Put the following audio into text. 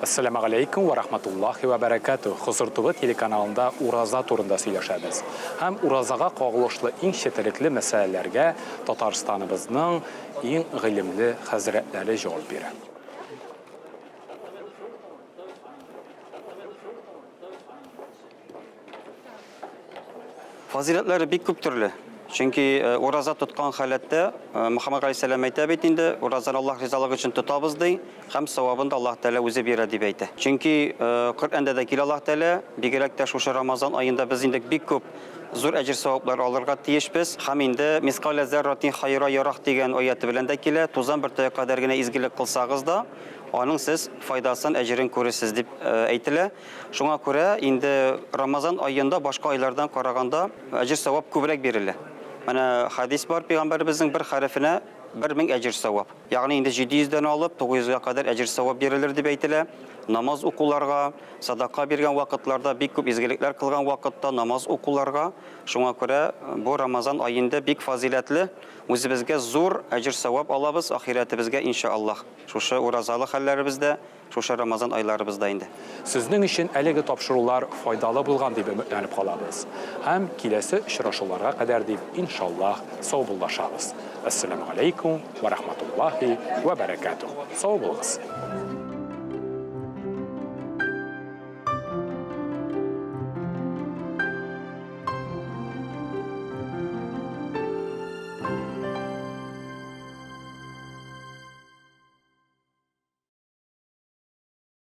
Assalamu alaikum wa rahmatullahi wa barakatuh. Huzur TV telekanalında Uraza turunda söyləşəmiz. Həm Urazağa qağılışlı ən şətirikli məsələlərə Tatarstanımızın ən ilimli həzrətləri cavab verir. Faziletleri bir küp türlü. Çünkü oraza tutkan halette Muhammed Aleyhisselam aytib etdi, orazani Allah rizalığı için tutabız dey, hem savabını da Allah Teala o'zi beradi deydi. Çünkü Kur'an'da da ki Allah Teala bigerekte şu Ramazan ayında biz indik bir küp zor ecir savablar alırga tiyişbiz. Hem indi miskale zerratin hayra yarak degan ayeti bilen de kile tuzan bir taya kadar gene izgilik kılsağız da onun siz faydasından ecrin görürsüz deyip aytile. Şuna göre indi Ramazan ayında başka aylardan karaganda ecir savab kübrek berilir. Mana hadis var Peygamberimizin bir harfine 1000 ecir savab. Yani indi 700'den alıp 900'e kadar ecir savab berilir deyip aytile. Namaz okularga, sadaka bergen vakitlarda, bik köp izgilikler kılgan vakitte namaz okularga, şuna göre bu Ramazan ayında bik faziletli, o'zi bizga zor ecir savab alabız, ahiretimizge inşallah. Şuşa urazalı hallerimizde, şuşa Ramazan aylarımızda indi. Sizning için әлеге topşırıqlar faydalı bulğan deyip ümitlenip qalabız. Hem kilesi şıraşılara kadar deyip inşallah sağollaşabız. Assalamu alaikum ve rahmetullahi ve berekatuhu. Sağ olunuz.